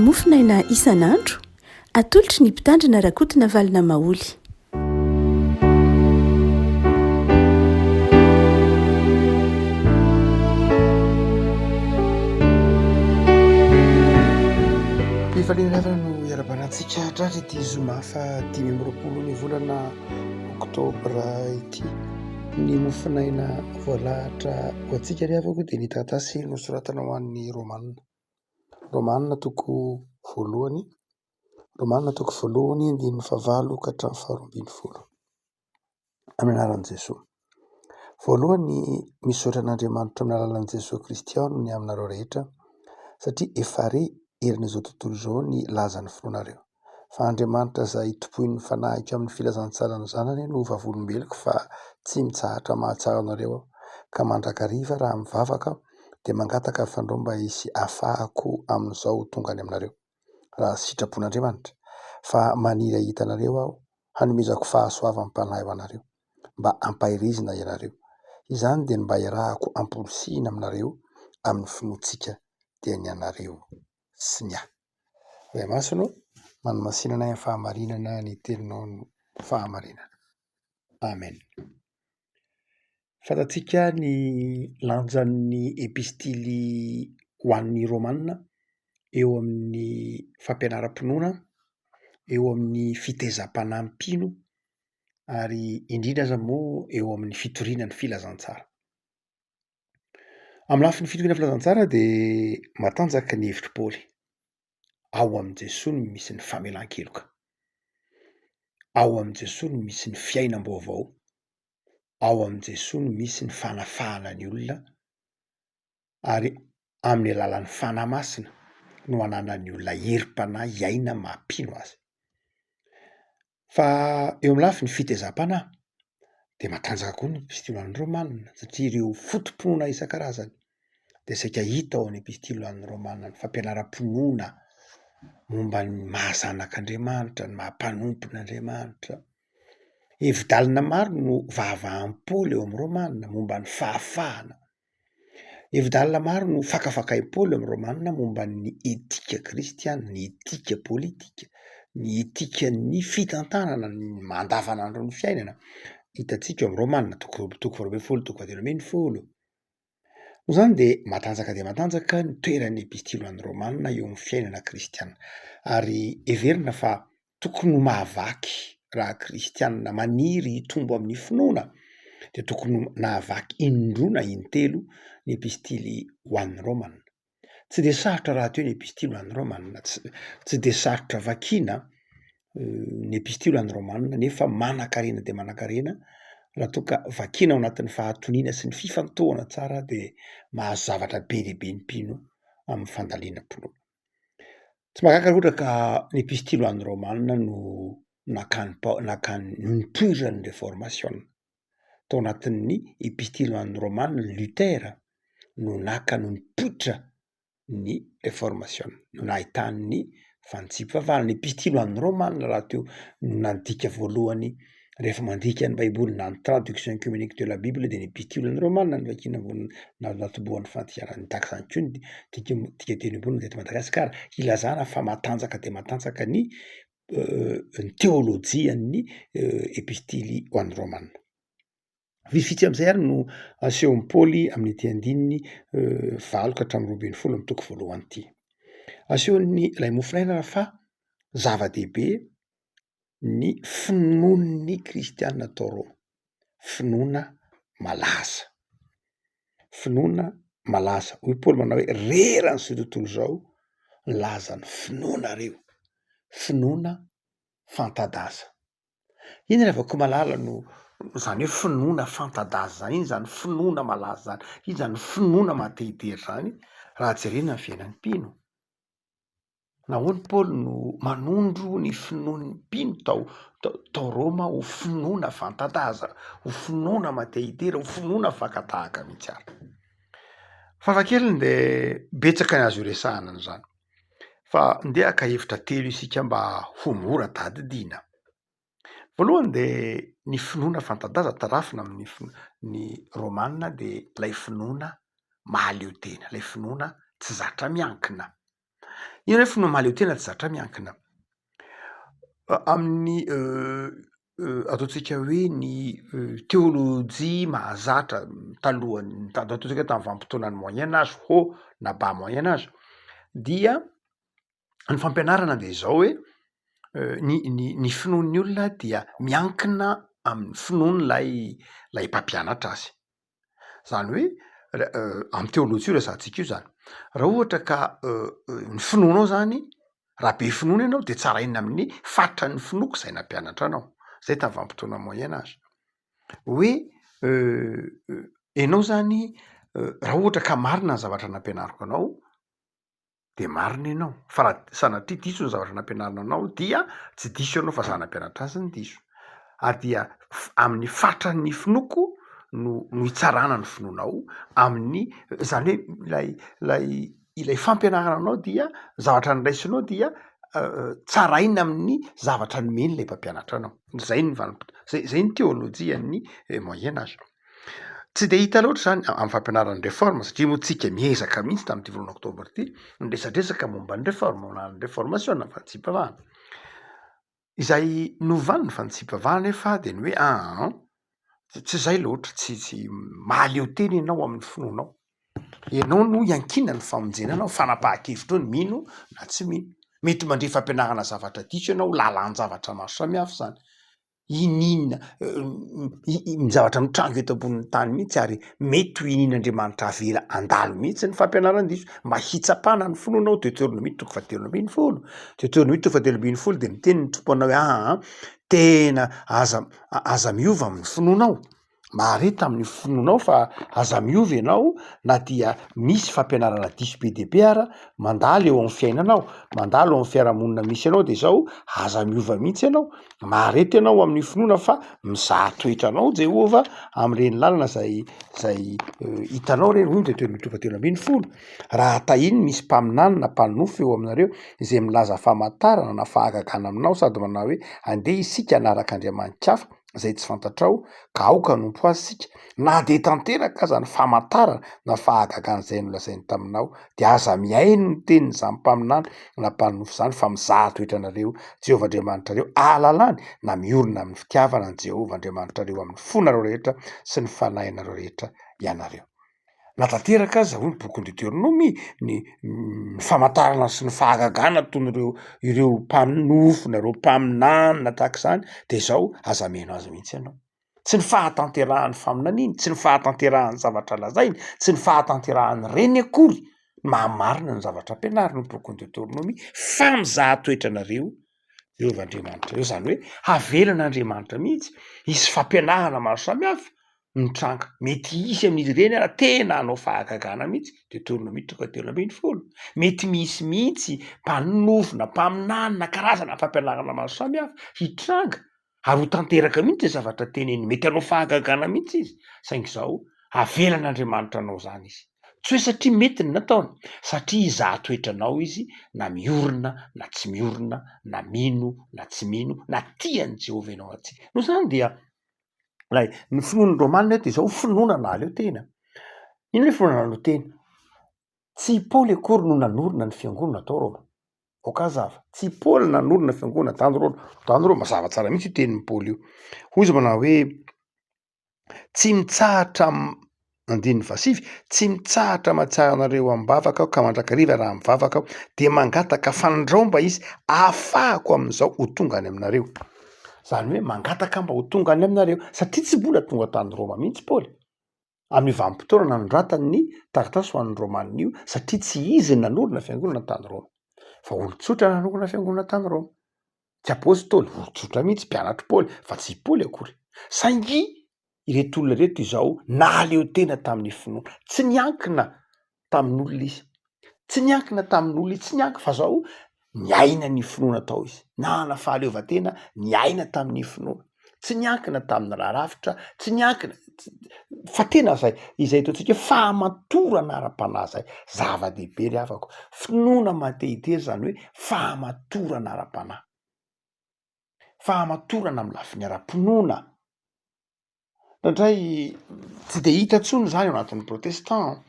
mofinaina isan'andro atolotry ny mpitandrina rakotina valina maoly. Mifaliana no iarabanantsika hatratra ity zoma fa 5 ny volana oktobra ity. Ny mofinaina voalahatra ho antsika rehefa dia ny taratasy nosoratana ho an'ny Romanina toko voalohany, Romanina toko voalohany 19 ka hatramin'ny 20. Amin'ny anaran'i Jesosy. Voalohany misaotran'Andriamanitra amin'ny alalan'i Jesosy Kristy ny aminareo rehetra, satria efa re erin'izao tontolo izao ny lazan'ny finoanareo. Fa Andriamanitra izay topoiny fanahiky amin'ny filazantsarany zanany no vavolombeloko fa tsy mitsahatra mahatsara anareo ka mandrakariva raha mivavaka dia mangataka fandao mba hisy afahako amin'izao tonga any aminareo raha sitrapon'Andriamanitra. Fa maniry ahita anareo aho hanomezako fahasoavana mpanahy ho anareo mba hampahirizina ianareo. Izany dia mba iarahako amporisihina aminareo amin'ny finoantsika dia ny anareo sy ny ahy. Ray masino manomasinana ny fahamarinana ny teninao ny fahamarinana. Amen. Fantatsika ny lanjan'ny epistily ho an'ny Romanina eo amin'ny fampianaram-pinoana, eo amin'ny fitezam-panahy mpino ary indrindra aza moa eo amin'ny fitorianany filazantsara. Amin'ny lafin'ny fitoriana filazantsara dia matanjaka ny hevitry Paoly. Ao amin'i Jesosy no misy ny famelan-keloka. Ao amin'i Jesosy no misy ny fiainam-baovao. Ao amin'i Jesosy no misy ny fanafahana ny olona ary amin'ny alalan'ny fanahy masina no hananan'ny olona herim-panahy hiaina mampino azy. Fa eo amin'ny lafiny fitezam-panahy dia matanjaka koa ny epistily ho an'ny Romanina satria ireo fotom-pinoana isan-karazany dia saika hita ao amin'ny epistily ho an'ny Romanina ny fampianaram-pinoana momba ny mahazanak'Andriamanitra, ny mahampanompon'Andriamanitra. Hevi-dalina maro no vavahan'i Paoly eo amin'ny Romanina momba ny fahafahana. Hevi-dalina maro no fakafakain'i Paoly eo amin'ny Romanina momba ny etika kristiana, ny etika politika, ny etika ny fitantanana, ny mandavanandro ny fiainana. Hitantsika eo amin'ny Romanina toko 12, toko 10. Noho izany dia matanjaka ny toeran'ny epistily ho an'ny Romanina eo amin'ny fiainana kristiana. Ary heverina fa tokony ho mahavaky raha kristiana maniry hitombo amin'ny finoana dia tokony nahavaky indroa na intelo ny epistily ho an'ny Romanina. Tsy dia sarotra raha teo ny epistily ho an'ny Romanina, tsy dia sarotra vakiana ny epistily ho an'ny Romanina nefa manan-karena dia manan-karena. Raha toa ka vakiana ao anatin'ny fahatoniana sy ny fifantohana tsara dia mahazo zavatra be dia be ny mpino amin'ny fandaliana-pinoana. Tsy mahagaga ohatra ka ny epistily ho an'ny Romanina no nakany nipoiran'ny réformation. Tao anatin'ny epistily ho an'ny Romanina ny Lutera no nakany nipoitra ny réformation, no nahitany ny fanitsipivavahana. Ny epistily ho an'ny Romanina raha teo no nandika voalohany rehefa mandika ny Baiboly na ny traduction œcuménique de la Bible dia ny epistily ho an'ny Romanina ny vakiana natobohan'ny fantiarana. Tahaka izany koa ny tika teny ambony teto Madagasikara ilazana fa matanjaka dia matanjaka ny teolojian'ny epistily ho an'ny Romanina. Vitsivitsy amin'izay ary no asehon'i Paoly amin'ny ety andininy 9 ka hatramin'ny 20 amin'ny toko voalohany ity. Asehon'ny ilay mofinaina fa zava-dehibe ny finoan'ny kristianina tao Roma. Finoana malaza. Finoana malaza. Hoy Paoly manao hoe reran'izao tontolo izao laza ny finoanareo. Finoana fanta-daza. Iny rehefa malala no izany hoe finoana fanta-daza zany, iny zany finoana malaza zany, iny zany finoana matehitery zany raha jerena ny fiainan'ny mpino. Nahoany Paoly no manondro ny finoan'ny mpino tao Roma ho finoana fanta-daza, ho finoana matehitery, ho finoana fakatahaka mihitsy ary. Fahakeliny dia betsaka ny azo iresahana an'izany. Fa ndeha ka hevitra telo isika mba ho mora tadidiana. Voalohany dia ny finoana fanta-daza tarafina amin'ny Romanina dia ilay finoana mahaleo tena, ilay finoana tsy zatra miankina. ino hoe finoana mahaleo tena tsy zatra miankina amin'ny ataontsika hoe ny teôlôjia mahazatra talohany ataontsika hoe tamin'ny vanim-potoanany moyen âge haut na bas moyen âge dia ny fampianarana de zao hoe ny finoan'ny olona dia miankina amin'ny finoany lay mpampianatra azy zany hoe amin'ny teôlôjia resantsika io zany raha ohatra ka ny finoanao zany raha be finoana ianao de tsara ina amin'ny fatra ny finoko zay nampianatra anao zay tamin'ny vanim-potoana moyen âge hoe ianao zany raha ohatra ka marina ny zavatra nampianariko anao de marina ianao fa raha sanatria diso ny zavatra nampianarina anao dia tsy diso ianao fa za nampianatra azy ny diso ary dia amin'ny fatran'ny finoko no hitsarana ny finoanao amin'ny zany hoe ilay fampianarana anao dia zavatra nyraisinao dia tsaraina amin'ny zavatra nomeny lay mpampianatra anao zay ny zay ny teôlôjian'ny moyen âge tsy de hita loatra zany amin'ny fampianaran'ny réforme satria moa tsika miezaka mihitsy tamin'ity volana oktobra ty nresadresaka momba ny réforme ny réformation ny fantsipavahana izay novany ny fantsipavahana efa de ny hoe tsy zay loatra tsy mahaleo tena ianao amin'ny finoanao ianao no iankina ny famonjena anao fanapahan-kevitra eo ny mino na tsy mino mety mandre fampianarana zavatra diso ianao lalan-javatra maro samihafa zany ininona ny zavatra mitrango eto ambonin'ny tany mihitsy ary mety ho inin'Andriamanitra avela andalo mihitsy ny fampianarana diso mba hitsapana ny finoanao Deutéronomie toko fahatelo ambin'ny folo Deutéronomie toko fahatelo ambin'ny folo de miteny ny tompo anao hoe tena aza miova amin'ny finoanao mahare tamin'ny finoanao fa aza miova ianao na dia misy fampianarana diso be deabe ara mandalo eo amin'ny fiainanao mandalo eo amin'ny fiarahamonina misy anao de zao aza miova mihitsy ianao maharety ianao amin'ny finoana fa mizaha toetranao Jehova am'ireny lalana zay hitanao reny hoy ny Deutéronomie toko fahatelo ambin'ny folo raha tahiny misy mpaminany na mpanofo eo aminareo izay milaza famantarana na fahagagana aminao sady manao hoe andeha isika anaraka Andriamanitra hafa zay tsy fantatrao ka aoka nompo azy sika na de tanteraka aza ny famantarana na fahagagana zay nolazainy taminao de aza miaino ny tenin' zany mpaminany na mpanofo zany fa mizaha toetranareo Jehova Andriamanitrareo ahalalany na miorina amin'ny fitiavana ny Jehova Andriamanitrareo amin'ny fonareo rehetra sy ny fanahinareo rehetra ianareo natanteraka aza hoy ny boky ny Deutéronomie ny famantarana sy ny fahagagana ataon'ireo ireo mpaminofo nareo mpaminany na tahaka izany de zao aza meno azy mihitsy ianao tsy ny fahatanterahan'ny faminaniany tsy ny fahatanterahan'ny zavatra lazainy tsy ny fahatanterahan'ny reny akory mahamarina ny zavatra ampianarina ny boky ny Deutéronomie fa mizaha toetranareo Jehova Andriamanitra reo zany hoe havelan'Andriamanitra mihitsy hisy fampianarana maro samihafa mitranga mety hisy amin'izy ireny ara tena hanao fahagagana mihitsy Deutéronomie toko fahatelo ambin'ny folo mety misy mihitsy mpanofo na mpaminany na karazana fampianarana maro samihafa hitranga ary ho tanteraka mihitsy ny zavatra teneny mety hanao fahagagana mihitsy izy saingy zao havelan'Andriamanitra anao zany izy tsy hoe satria mety ny nataony satria izaha toetranao izy na miorina na tsy miorina na mino na tsy mino na tiany Jehova ianao atsika no zany dia lay ny finoan'ny Romanina de zao finoana nahaleo tena ino hoe finoana nahaleo tena tsy Paoly akory no nanorina ny fiangonana tao Roma okazava tsy Paoly nanorina fiangonana tany Roma mazava tsara mihitsy io tenin'ny Paoly io hoy izy manao hoe tsy mitsahatra andin'ny vasify tsy mitsahatra mahatsara anareo am-bavaka aho ka mandrakariva raha mivavaka aho de mangataka fandrao mba izy ahafahako amin'izao ho tonga any aminareo zany hoe mangataka mba ho tonga any aminareo satria tsy mbola tonga tany Roma mihitsy Paoly amin'ny vanim-potoana nanondratany ny taratasy ho an'ny Romanina io satria tsy izy nanorina fiangonana tany Roma fa olo-tsotra nanorina fiangonana tany Roma tsy apôstôly olo-tsotra mihitsy mpianatry Paoly fa tsy Paoly akory saingy ireto olona reto izao nahaleo tena tamin'ny finoana tsy niankina tamin'olona izy tsy niankina tamin'olona izy tsy niankina fa zao niaina ny finoana tao izy nana fahaleovantena niaina tamin'ny finoana tsy niankina tamin'ny raharafitra tsy niankina fa tena zay izay ataontsika fahamatorana ara-panahy zay zava-dehibe ry havako finoana mahate-hitery zany hoe fahamatorana ara-panahy fahamatorana amin'ny lafiny ara-pinoana indray tsy de hita tsony zany ao anatin'ny protestant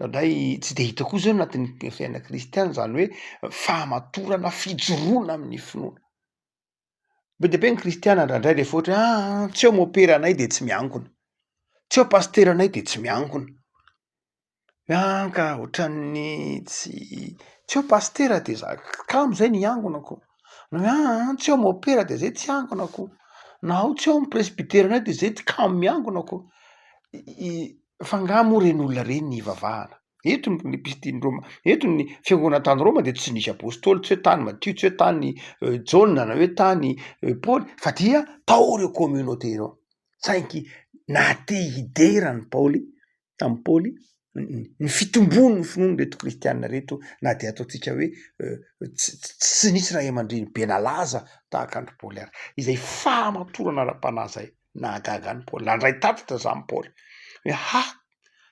ndray tsy de hita koa zao anatin'ny fiaina kristiana zany hoe fahamatorana fijoroana amin'ny finoana. Be de be ny kristiana ndraindray rehefa ohatra tsy eo mopera anay de tsy miangona, tsy eo pastera anay de tsy miangona. Ka ohatran'ny tsy eo pastera de za kamo zay ny angonako, na tsy eo mopera de zay tsy angonako, na tsy eo amy presbytera anay de zay ty kamo miangonako. Fa nga moa reny olona reny ny ivavahana. Eto ny epistily Roma, eto ny fiangonana tany Roma de tsy nisy apôstôly, tsy hoe tany Matthieu, tsy hoe tany Jaune na hoe tany Paul, fa dia tao reo communauté reo. Sainky nahate hiderany Paoly, tamy Paoly, ny fitombony ny finoana reto kristianina reto, na de ataotsika hoe tsy nisy ray aman-dreny be nalaza tahaka andro Paoly ary, izay fahamatorana ara-panahy zay nahagaga any Paoly, nandray tatitra zany Paoly hoe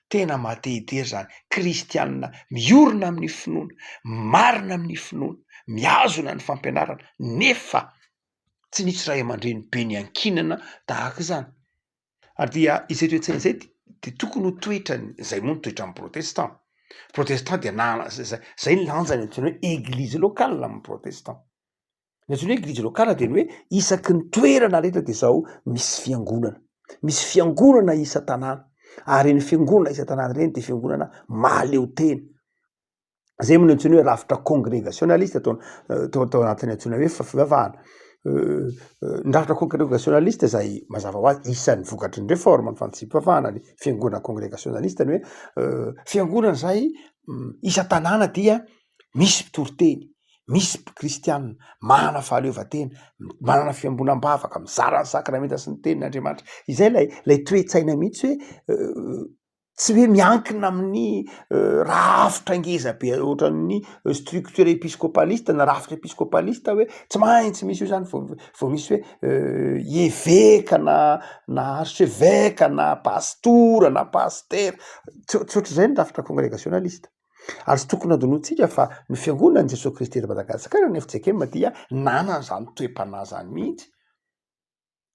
tena mahate hidery zany kristianina miorina amin'ny finoana, marina amin'ny finoana, miazona ny fampianarana, nefa tsy nisy ray aman-dreny be niankinana tahaka zany. Ary dia izay toetsaina zay de tokony ho toetrany, zay moa ny toetran'ny protestant. Protestant dia zay ny lanjany antsoina hoe eglizy lokala amin'ny protestant. Ny antsoina hoe eglizy lokala de ny hoe isaky ny toerana rehetra de zao misy fiangonana, misy fiangonana isa-tanàna, ary ny fiangonana isa-tanàna reny de fiangonana mahaleo tena. Zay moa ny antsoina hoe rafitra congrégationaliste tao anatin'ny antsoina hoe fivavahana. Ny rafitra congrégationaliste zay mazava hoazy isan'ny vokatry ny réforme ny fantsipivavahana ny fiangonana congrégationaliste ny hoe fiangonana zay isa-tanàna dia misy mpitoroteny, misy kristianina, manana fahaleovan-tena, manana fiambonam-bavaka, mizara ny sakramenta sy ny tenin'Andriamanitra. Izay lay toe-tsaina mihitsy hoe tsy hoe miankina amin'ny rafitra ngeza be ohatran'ny structure épiscopaliste na rafitra épiscopaliste hoe tsy maintsy misy io zany vao misy hoe évêque na archevêque na pastora na paster, tsy ohatr'izay ny rafitra congrégationaliste. Ary tsy tokony adonoantsika fa ny fiangonan'i Jesosy Kristy eto Madagasikara ny FJKM dia nanana zany toe-panahy zany mihitsy.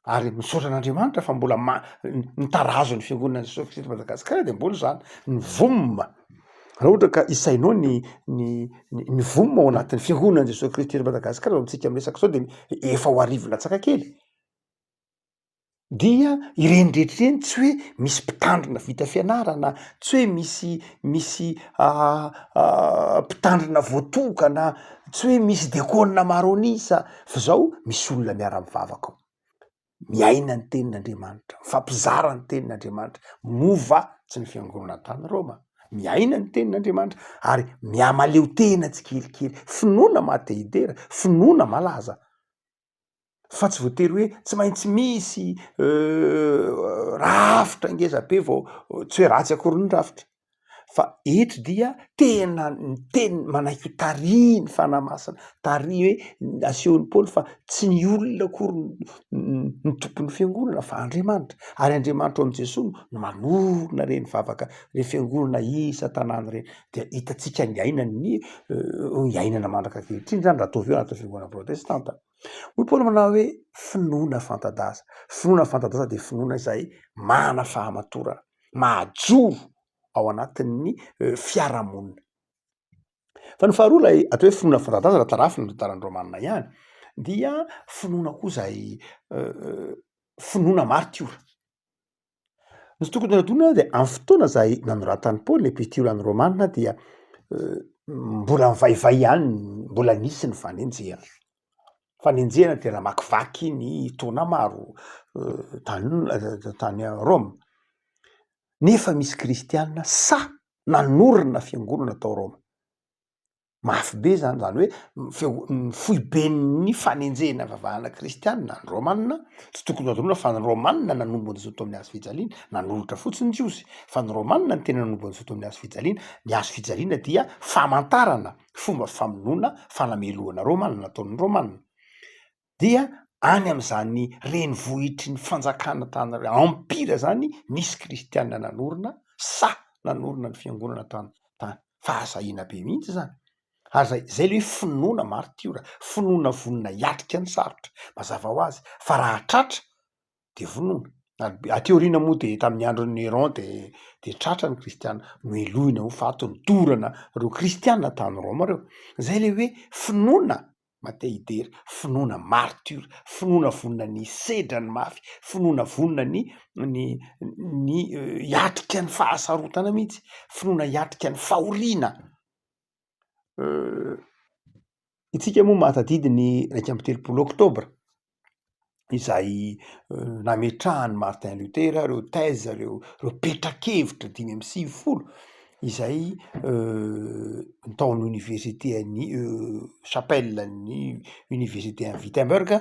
Ary misaotra an'Andriamanitra fa mbola ny tarazo ny fiangonan'i Jesosy Kristy eto Madagasikara de mbola zany ny vomma. Raha ohatra ka isainao ny vomma ao anatin'ny fiangonan'i Jesosy Kristy eto Madagasikara, amintsika miresaka sao de efa ho arivo latsaka kely. Dia ireny rehetreny tsy hoe misy mpitandrina vita fianarana, tsy hoe misy mpitandrina voatokana, tsy hoe misy diakona maronisa, fa zao misy olona miara-mivavaka ao, miaina ny tenin'Andriamanitra, mifampizara ny tenin'Andriamanitra, mova tsy ny fiangonana tany Roma, miaina ny tenin'Andriamanitra ary miamaleo tena tsikelikely, finoana mahate hidera, finoana malaza. Fa tsy voatery hoe tsy maintsy misy rafitra ngeza be vao tsy hoe ratsy akory ny rafitra, fa eto dia tena ny teny manaiky tary ny fanahy masina, tary hoe asehon'ny Paoly fa tsy ny olona akory ny tompon'ny fiangonana fa Andriamanitra, ary Andriamanitra ao am' Jesosy no manorina reny vavaka le fiangonana isa-tanàna reny. De hitatsika ny ainany iainana mandraka ankehitriny zany raha ataovy eo anatin'ny fiangonana protestanta. Hoy Paoly manao hoe finoana fanta-daza. Finoana fanta-daza de finoana izay mana fahamatorana, mahajoro ao anatin'ny fiarahamonina. Fa ny faharoa lay atao hoe finoana fanta-daza raha tarafiny ny tantaran'ny Romanina ihany, dia finoana koa zay finoana martiora. Ny tokony adona de amin'ny fotoana zay nanoratan'ny Paoly epistily an'ny Romanina dia mbola mivaivay ihany, mbola nisy ny fanenjehana. Fanenjehana dia namakivaky ny taona maro tany Roma. Nefa misy kristianina nanorina fiangonana tao Roma. Mafy be zany hoe ny foiben'ny fanenjehana vavahana kristianina ny Romanina, tsy tokony adorona fa ny Romanina nanombo an'izao tao amin'ny hazo fijaliana, nanolotra fotsiny Jiosy, fa ny Romanina ny tena nanombo an'izao tao amin'ny hazo fijaliana. Ny hazo fijaliana dia famantarana fomba famonoana fanameloana Romanina nataon'ny Romanina. Dia any am'zany renivohitry ny fanjakana tany ampira zany nisy kristianina nanorina nanorina ny fiangonana tany fahasahina be mihitsy zany. Ary zay le hoe finoana martiora, finoana vonona hiatrika ny sarotra, mazava ho azy fa raha tratra de vonoana. Ateoriana moa de tamin'ny andro Néron de tratra ny kristiana no elohina ho faty ny dorana reo kristiana tany Roma reo. Zay le hoe finoana mateidery, finoana marture, finoana vonona ny sedra ny mafy, finoana vonona ny hiatrika ny fahasarotana mihitsy, finoana hiatrika ny fahoriana. Itsika moa mahatadidy ny 1 oktobra izay nametrahany Martin Luther, reo thèse, reo petrakevitra 5 izay nataon'ny université any chapelle ny université any Wittenberg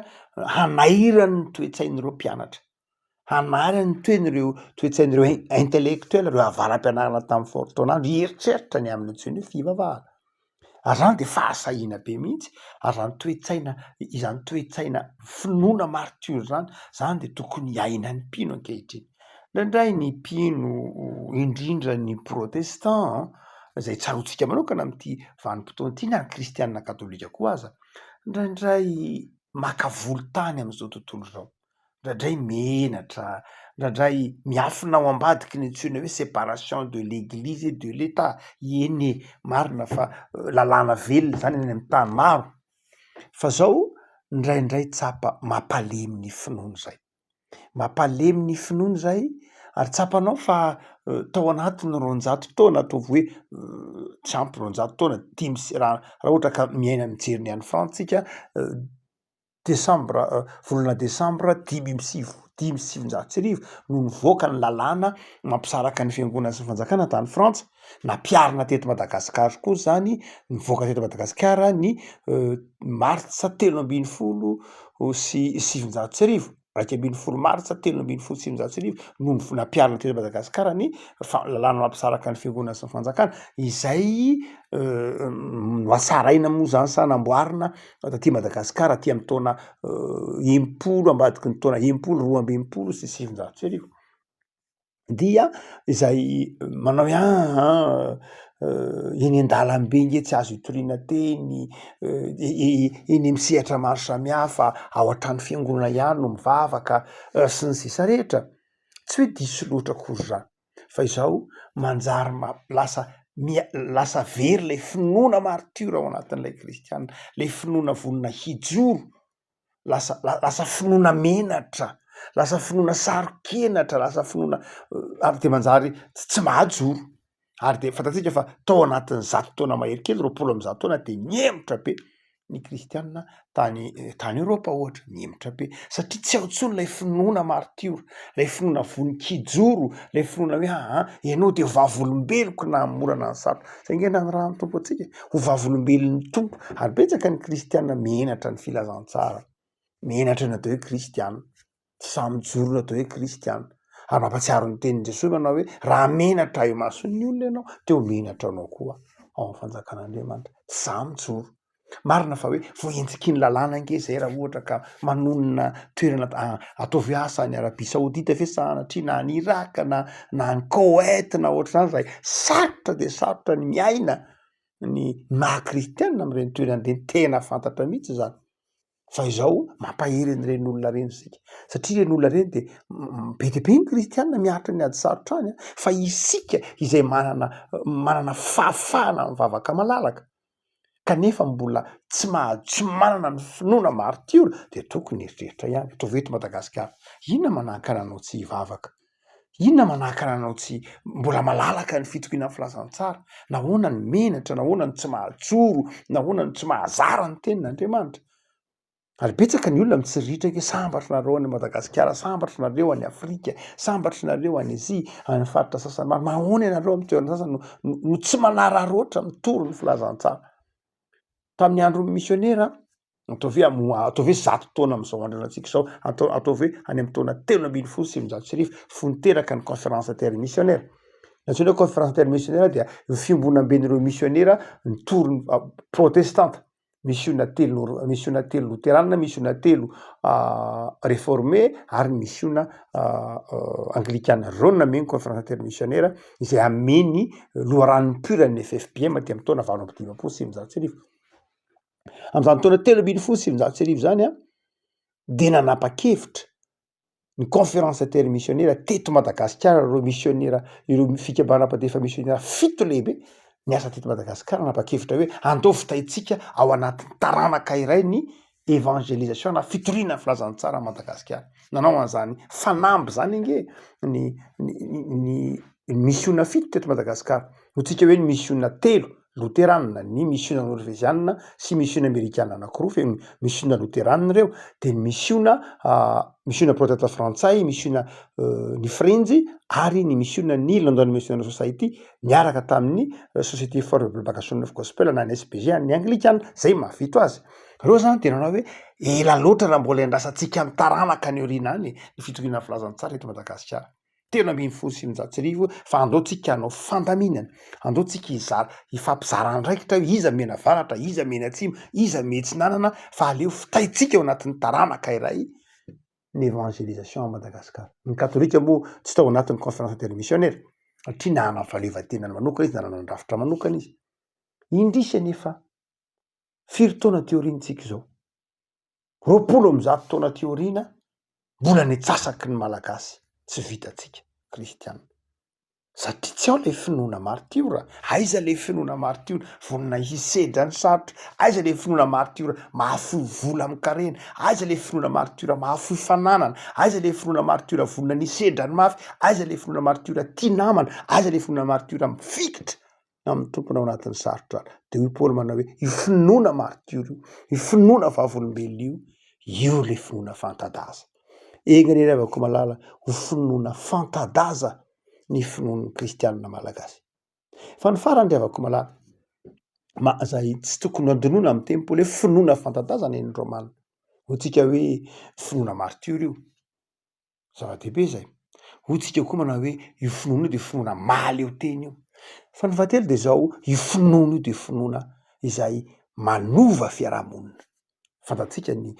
hanairany ny toe-tsain'ireo mpianatra, hanairany toen'ireo toe-tsain'ireo intellectuel, reo avaram-pianarana tamin'ny fotoan'andro hieritreritra ny amin'ny antsoina hoe fivavahana. Ary zany de fahasahiana be mihitsy, ary zany toe-tsaina, izany toe-tsaina finoana marture zany de tokony iainan'ny mpino ankehitriny. Ndraindray ny mpino indrindra ny protestant zay tsarotsika manokana am'ty vanim-potoana ty na ny kristianina katolika koa aza, ndraindray maka volotany am'izao tontolo zao, ndraindray menatra, ndraindray miafina ao ambadiky ny antsoina hoe séparation de l'église et de l'état. Eny marina fa lalàna velona zany any amin'ny tany maro, fa zao ndraindray tsapa mampalemy ny finoana zay, mampalemy ny finoana zay, ary tsapanao fa tao anatin'ny 200 taona ataovy hoe tsy ampy 200 taona, raha ohatra ka miaina mijery ny any France tsika, Desambra, volana Desambra 5 no nivoaka ny lalàna mampisaraka ny fiangonana sy ny fanjakana tany Frantsa, nampiarina teto Madagasikara koa zany, nivoaka teto Madagasikara ny martsa 13 sy 700 martsa 13 no nampiarina teto Madagasikara ny lalàna mampisaraka ny fiangonana sy ny fanjakana, izay noasaraina moa zany sa namboarina taty Madagasikara aty amin'ny taona 10 ambadiky ny taona 12 sy 700 dia izay manao eny an-dalambe nge tsy azo itoriana teny, eny misehatra maro samihafa, ao an-trano fiangonana ihany no mivavaka sy ny sisa rehetra. Tsy hoe diso loatra akory zany, fa izao manjary lasa very le finoana marture ao anatin'ilay kristiana, le finoana vonona hijoro, lasa finoana menatra, lasa finoana sarokenatra, lasa finoana ary de manjary tsy mahajoro. Ary de fantatsika fa tao anatin'ny 100 taona mahery kely, 20 taona de niemotra be ny kristiana tany Europa ohatra, niemotra be satria tsy ao intsony lay finoana marture, lay finoana vonin-kijoro, lay finoana hoe ianao de vavolombeloko na morana ny sarotra. Zay nge nany raha ny tompo atsika, ho vavolombelon'ny tompo. Ary betsaka ny kristiana menatra ny filazantsara, menatra ny atao hoe kristiana, tsy samy joro ny atao hoe kristiana. Ary mampatsiaro ny tenin' Jesosy manao hoe raha menatra io mason'ny olona ianao, teo menatra anao koa ao amin'ny fanjakan'Andriamanitra. Tsy samy joro. Marina fa hoe voenjiky ny lalàna nge zay raha ohatra ka manonona toerana ataovy asa ny Arabia Saodita fiasanatry na ny Irak na ny Koweït na ohatr'izany, zay sarotra de sarotra ny miaina ny maha-kristiana amin'ireny toeran'ireny, tena fantatra mihitsy zany. Fa izao mampahery an'ireny olona reny sika, satria ireny olona reny de be de be ny kristiana miatra ny ady sarotra any, fa isika izay manana fahafahana mivavaka malalaka kanefa mbola tsy manana ny finoana marture, de tokony eritreritra ihany. Ataovy eto Madagasikara, inona manahakana anao tsy hivavaka? Inona manahakana anao tsy mbola malalaka ny fitokiana ny filazantsara? Nahoana ny menatra, nahoana ny tsy mahajoro, nahoana ny tsy mahazara ny tenin'Andriamanitra? Ary betsaka ny olona mitsiritra ke sambatra nareo any Madagasikara, sambatra nareo any Afrika, sambatra nareo any Azia, any faritra sasany maro, mahoana ianareo amin'ny toerana sasany no tsy manararoatra mitory ny filazantsara. Tamin'ny andro missionnaire, ataovy hoe 100 taona amin'izao andro antsika zao, ataovy hoe any amin'ny taona 13 sy 700 fony teraka ny conférence intermissionnaire. Antsoina hoe conférence intermissionnaire dia fiombonan-ben'ireo missionnaire nitory protestante. Misy ona telo luterana, misy ona telo réformé, ary misy ona anglikana. Reo no nameny conférence intermissionnaire izay ameny loharanony pura ny FFPM aty amin'ny taona 1920 sy 1900. Amin'izany taona 13 sy 1900 zany de nanapa-kevitra ny conférence intermissionnaire teto Madagasikara reo missionnaire ireo fikambanam-pandefa missionnaire 7 lehibe niasa teto Madagasikara nanapa-kevitra hoe andao fitaitsika ao anatin'ny taranaka iray ny evangelisation na fitoriana filazantsara Madagasikara. Nanao an'izany fanamby zany nge ny missionna 7 teto Madagasikara. Hotsika hoe ny missionna 3 luteranina, ny missionna norvégianina sy missionna amerikanina anankiroa fe missionna luteranina reo, de ny missionna protestant frantsay, missionna ny frenjy ary ny missionna ny London Missionary Society miaraka tamin'ny Société for the Propagation of Gospel na ny SPG ny anglikana, zay mahavito azy. Reo zany de nanao hoe ela loatra raha mbola andrasantsika amin'ny taranaka ny orina any ny fitoriana filazantsara eto Madagasikara. Tena ambin'ny folo sy sivinjato sy arivo fa andao tsika hanao fandaminana, andao tsika hifampizara andraikitra hoe iza mena varatra, iza mena atsimo, iza mehetsinanana fa aleo fitaitsika ao anatin'ny taranaka iray ny evangelisation à Madagasikara. Ny katolika moa tsy tao anatin'ny conférence intermissionnaire satria nahana fahaleovan-tenany manokana izy, nanana ndrafitra manokana izy. Indrisy anefa firy taona teorintsika zao, 20 taona teorina mbola ny atsasaky ny malagasy tsy vitatsika kristiana. Satria tsy ao le finoana martiora, aiza le finoana martiora vonina hisedra ny sarotra, aiza le finoana martiora mahafoy vola amin'ny karena, aiza le finoana martiora mahafoy fananana, aiza le finoana martiora vonina nisedra ny mafy, aiza le finoana martiora tia namana, aiza le finoana martiora mifikitra amin'ny tompona ao anatin'ny sarotra. De hoy Paoly manao hoe io finoana martiora io finoana vavolombelona io le finoana fantadaza. Egny revako malala ho finoana fantadaza ny finoan'ny kristianina malagasy. Fa ny farany revako malala zay tsy tokony andinoana amin'ny tempo le finoana fantadaza ny romana. Hotsika hoe finoana martiora io zava-dehibe zay. Hotsika koa manao hoe io finoana io de finoana maleo teny io. Fa ny fahatelo de zao io finoana io de finoana izay manova fiarahamonina. Fantatsika ny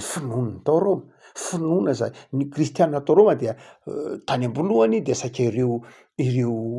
finoana tao Roma, finoana zay ny kristianina tao Roma dia tany ambolohany de saika ireo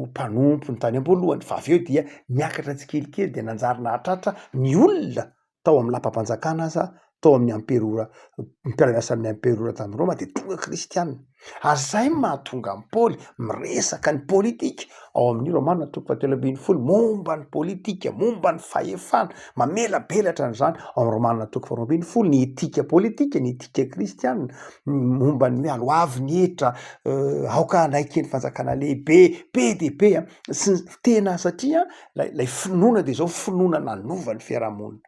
mpanompo ny tany ambolohany, fa aveo dia miakatra tsikelikely de nanjary nahatratra ny olona tao amin'ny lapam-panjakana aza tao amin'ny mpiara-miasan'ny amperora tany Roma de tonga kristianina. Ary zay mahatonga amin'ny Paoly miresaka ny politika ao amin'ny Romana 13 momba ny politika, momba ny fahefana, mamelabelatra n'zany ao amin'ny Romana 12 ny etika politika, ny etika kristianina, momba ny hoe aloavy ny hetra, aoka anaiky ny fanjakana lehibe, be de be sy tena satria lay finoana de zao finoana nanova ny fiarahamonina.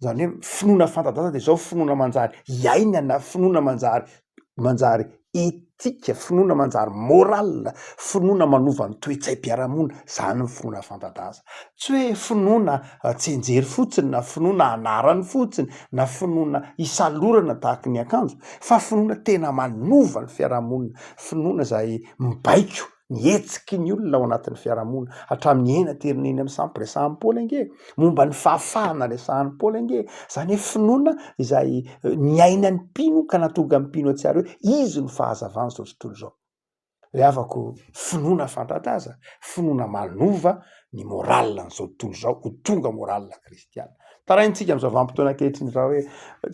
Zany hoe finoana fantadaza de zao finoana manjary iainana, finoana manjary etika, finoana manjary moral, finoana manova ny toe-tsaim-piarahamonina, zany ny finoana fantadaza. Tsy hoe finoana tsenjery fotsiny na finoana anarany fotsiny na finoana isalorana tahaka ny akanjo, fa finoana tena manova ny fiarahamonina, finoana zay mibaiko ny hetsiky ny olona ao anatin'ny fiarahamonina hatramin'ny ena terineny amin'ny sampy resahan'ny Paoly ange, momba ny fahafahana resahan'ny Paoly ange. Zany hoe finoana izay ny ainan'ny mpino ka natonga amin'ny mpino atsiary hoe izy no fahazavany zao tontolo zao. Le avako finoana fantadaza, finoana manova ny moral n'izao tontolo zao ho tonga moral kristiana. Taraintsika am'izao vanim-potoana ankehitriny raha hoe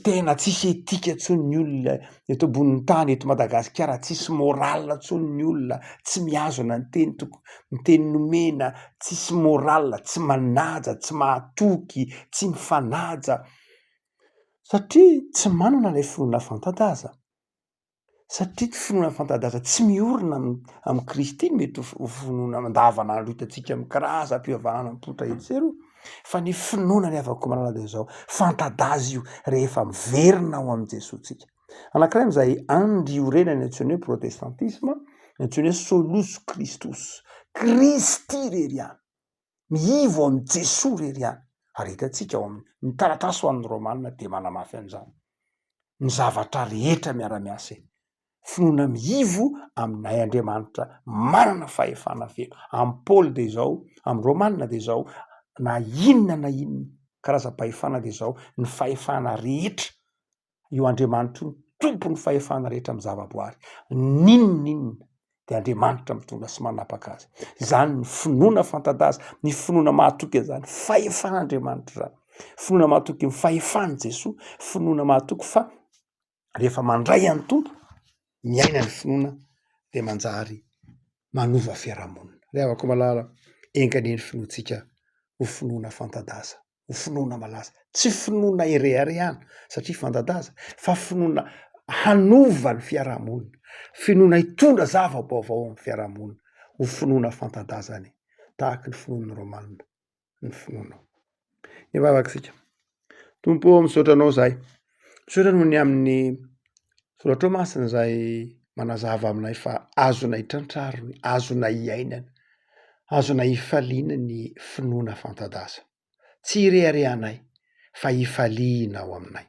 tena tsisy etika tsony ny olona eto ambonin'ny tany eto Madagasikara, tsisy moral tsony ny olona, tsy mihazona ny teny nomena, tsisy moral, tsy manaja, tsy mahatoky, tsy mifanaja, satria tsy manana ilay finoana fantadaza. Satria finoana fantadaza tsy miorina amin'ny Kristy mety ho finoana mandavanandro hitantsika amin'ny karazam-pivavahana mipoitra etsero, fa ny finoana ny avako malala de zao fantadaza io rehefa miverina ao amin'ny Jesotsika. Anankiray am'izay andy iorenany antsoiny hoe protestantisme, antsoiny hoe solus Christus, Kristy rery ihany, miivo amin'ny Jesosy rery ihany. Ary hitantsika ao amin'ny taratasy ho an'ny Romanina de manamafy an'izany. Ny zavatra rehetra miara-miasa finoana miivo aminay Andriamanitra manana fahefana feno. Amin'ny Paoly de zao, amin'ny Romanina de zao, na inona karazam-pahefana de zao ny fahefana rehetra io Andriamanitra io tompo ny fahefana rehetra amin'ny zavaboary. Ninona de Andriamanitra mitondra sy manapaka azy. Zany ny finoana fantadaza, ny finoana mahatoky an'izany fahefan'Andriamanitra zany. Finoana mahatoky ny fahefan'i Jesosy, finoana mahatoky fa rehefa mandray an'ny tompo miaina ny finoana de manjary manova fiarahamonina. Rehavako malala engan'ny finoantsika ho finoana fanta-daza, ho finoana malaza, tsy finoana ireharehana satria fanta-daza fa finoana hanova ny fiarahamonina, finoana hitondra zava-baovao amin'ny fiarahamonina, ho finoana fanta-daza any tahaka ny finoan'ny Romanina ny finoanao. Ivavakasika Tompo misaotra anao zahay, misaotra noho ny amin'ny soratra masina zay manazava aminay fa azonay trantrariny, azonay iainana, azonay ifaliana ny finoana fanta-daza, tsy ireharehanay fa ifaliana ao aminay.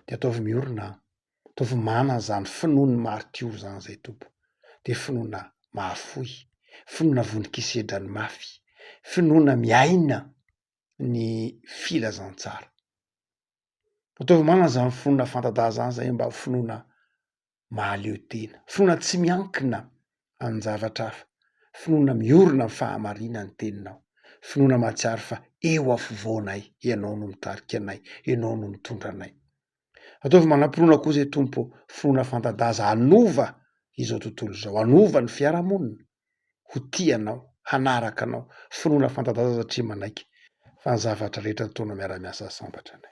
De ataovy miorina, ataovy manana zany finoany maritioro zany zay Tompo, de finoana mahafoy, finoana voninkisedrany mafy, finoana miaina ny filazantsara. Ataovy manana zany finoana fanta-daza zany zay mba finoana mahaleo tena, finoana tsy miankina amin'ny zavatra hafa, finoana miorina amin'ny fahamarinana ny teninao, finoana mahatsiaro fa eo afovoanay ianao no mitarika anay, ianao no mitondra anay. Ataovy manam-pinoana koa zay Tompo, finoana fanta-daza hanova izao tontolo zao, hanova ny fiarahamonina, ho tianao, hanaraka anao, finoana fanta-daza satria manaiky fa ny zavatra rehetra ataonao miara-miasa sambatra anay.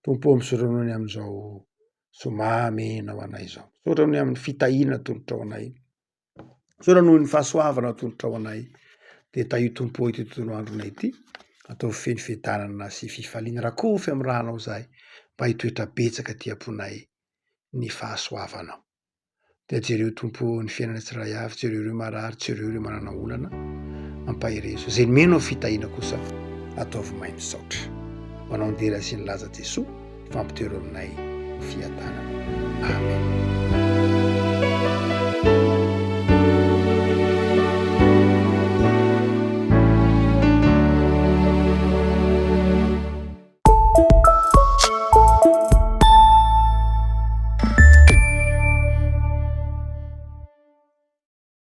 Tompo misaotra noho ny amin'izao somamenao anay zao, misaotra noho ny amin'ny fitahiana atolotra ao anay, misaotra noho ny fahasoavana atolotra ao anay, de tahio Tompo ity tontolo andronay ity, ataovy feno fiadanana sy fifaliana rakofy amin'ny rahanao zahay, mba hitoetra betsaka ty amponay ny fahasoavanao. De jereo Tompo ny fiainana tsiray avy, jereo ireo marary, jereo ireo manana olana, ampahirezo. Zay menao fitahiana kosa ataovy mahay misaotra. Manao ndera sy ny laza Jesosy, fampitero aminay fiadanana. Amen.